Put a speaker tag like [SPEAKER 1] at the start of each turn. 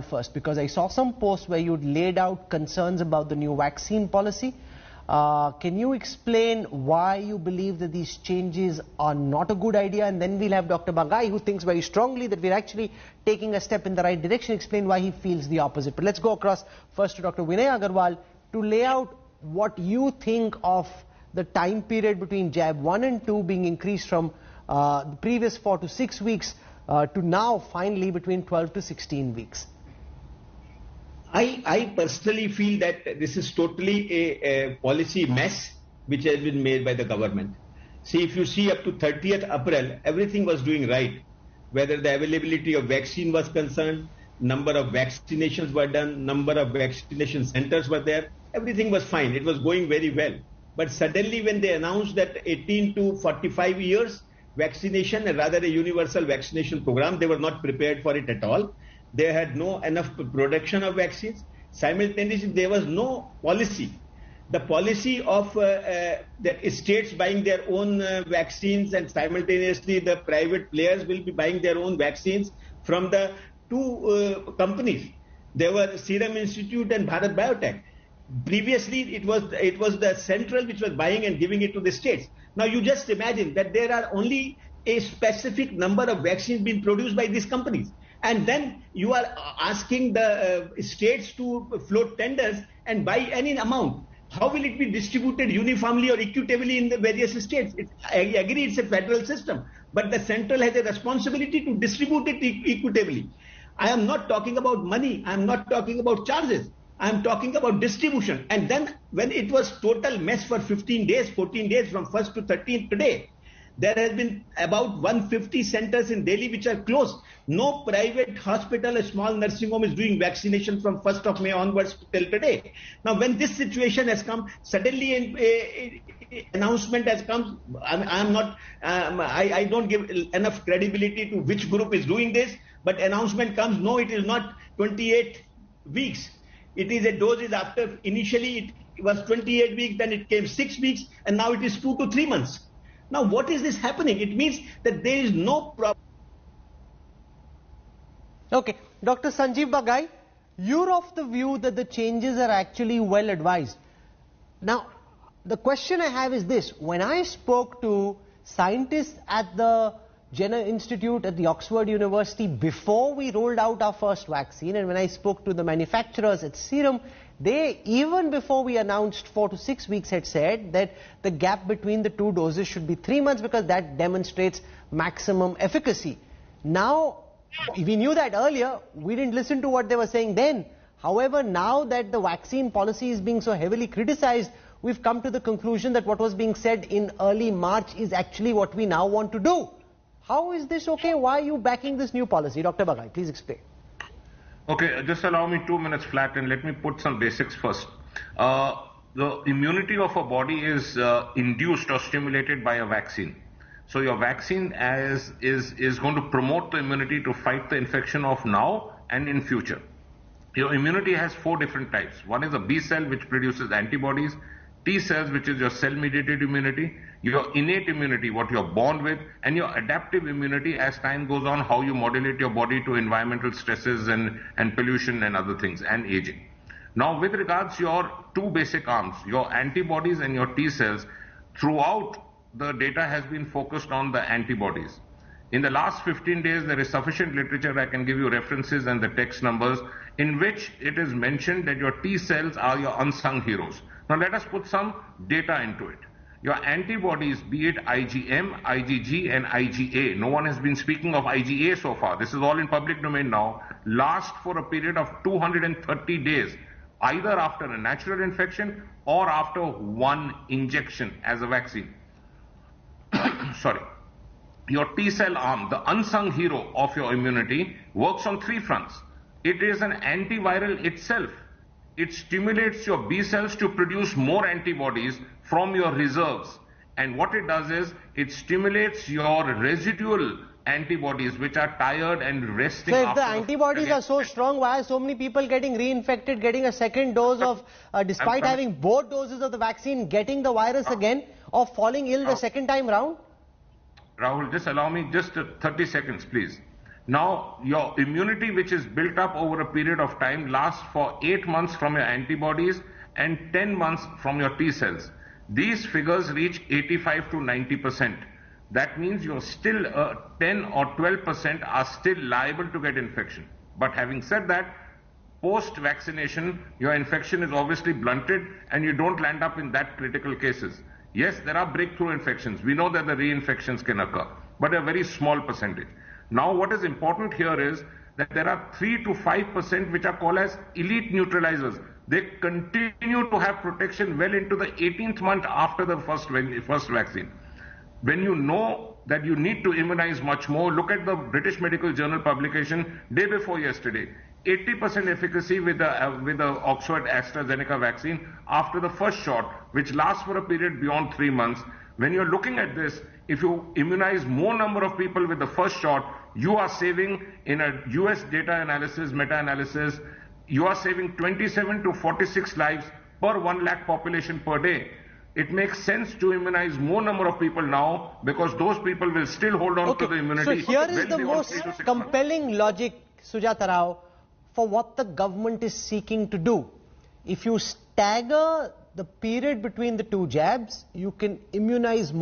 [SPEAKER 1] first, because I saw some posts where you'd laid out concerns about the new vaccine policy. Can you explain why you believe that these changes are not a good idea? And then we'll have Dr. Bagai, who thinks very strongly that we're actually taking a step in the right direction, explain why he feels the opposite. But let's go across first to Dr. Vinay Aggarwal to lay out what you think of the time period between jab 1 and 2 being increased from the previous 4 to 6 weeks to now finally between 12 to 16 weeks.
[SPEAKER 2] I personally feel that this is totally a policy mess which has been made by the government. See, if you see up to 30th April, everything was doing right. Whether the availability of vaccine was concerned, number of vaccinations were done, number of vaccination centers were there, everything was fine. It was going very well. But suddenly when they announced that 18 to 45 years vaccination, and rather a universal vaccination program, they were not prepared for it at all. They had no enough production of vaccines. Simultaneously, there was no policy. The policy of the states buying their own vaccines, and simultaneously the private players will be buying their own vaccines from the two companies. There were Serum Institute and Bharat Biotech. Previously, it was the central which was buying and giving it to the states. Now you just imagine that there are only a specific number of vaccines being produced by these companies. And then you are asking the states to float tenders and buy any amount. How will it be distributed uniformly or equitably in the various states? I agree it's a federal system, but the central has a responsibility to distribute it equitably. I am not talking about money. I am not talking about charges. I am talking about distribution. And then when it was total mess for 15 days, 14 days from 1st to 13th today, there has been about 150 centers in Delhi which are closed. No private hospital, a small nursing home is doing vaccination from 1st of May onwards till today. Now, when this situation has come, suddenly an announcement has come. I don't give enough credibility to which group is doing this, but announcement comes, no, it is not 28 weeks. It is a doses after, initially it was 28 weeks, then it came 6 weeks, and now it is 2 to 3 months. Now, what is this happening? It means that there is no problem.
[SPEAKER 1] Okay, Dr. Sanjeev Bagai, you're of the view that the changes are actually well advised. Now, the question I have is this. When I spoke to scientists at the Jenner Institute at the Oxford University before we rolled out our first vaccine, and when I spoke to the manufacturers at Serum, they, even before we announced 4 to 6 weeks, had said that the gap between the two doses should be 3 months because that demonstrates maximum efficacy. Now, we knew that earlier. We didn't listen to what they were saying then. However, now that the vaccine policy is being so heavily criticized, we've come to the conclusion that what was being said in early March is actually what we now want to do. How is this okay? Why are you backing this new policy? Dr. Bagai, please explain.
[SPEAKER 3] Okay, just allow me 2 minutes flat and let me put some basics first. The immunity of a body is induced or stimulated by a vaccine. So your vaccine is going to promote the immunity to fight the infection of now and in future. Your immunity has 4 different types. One is a B cell which produces antibodies, T cells which is your cell-mediated immunity, your innate immunity, what you're born with, and your adaptive immunity as time goes on, how you modulate your body to environmental stresses and pollution and other things, and aging. Now, with regards to your 2 basic arms, your antibodies and your T cells, throughout the data has been focused on the antibodies. In the last 15 days, there is sufficient literature, I can give you references and the text numbers, in which it is mentioned that your T cells are your unsung heroes. Now, let us put some data into it. Your antibodies, be it IgM, IgG and IgA, no one has been speaking of IgA so far, this is all in public domain now, last for a period of 230 days, either after a natural infection or after 1 injection as a vaccine. Sorry. Your T cell arm, the unsung hero of your immunity, works on 3 fronts. It is an antiviral itself. It stimulates your B cells to produce more antibodies from your reserves. And what it does is, it stimulates your residual antibodies which are tired and resting.
[SPEAKER 1] So if the antibodies are so strong, why are so many people getting reinfected, getting a second dose of, despite having both doses of the vaccine, getting the virus again, or falling ill the second time round?
[SPEAKER 3] Rahul, just allow me just 30 seconds, please. Now, your immunity, which is built up over a period of time, lasts for 8 months from your antibodies and 10 months from your T cells. These figures reach 85 to 90%. That means you're still 10 or 12% are still liable to get infection. But having said that, post-vaccination, your infection is obviously blunted and you don't land up in that critical cases. Yes, there are breakthrough infections. We know that the reinfections can occur, but a very small percentage. Now, what is important here is that there are 3 to 5% which are called as elite neutralizers. They continue to have protection well into the 18th month after the first vaccine. When you know that you need to immunize much more, look at the British Medical Journal publication day before yesterday. 80% efficacy with the Oxford AstraZeneca vaccine after the first shot, which lasts for a period beyond 3 months. When you're looking at this, if you immunize more number of people with the first shot, you are saving, in a US data analysis, meta-analysis, you are saving 27 to 46 lives per 1 lakh population per day. It makes sense to immunize more number of people now because those people will still hold on to the immunity.
[SPEAKER 1] So here is the most compelling logic, Sujata Rao, for what the government is seeking to do. If you stagger the period between the two jabs, you can immunize more.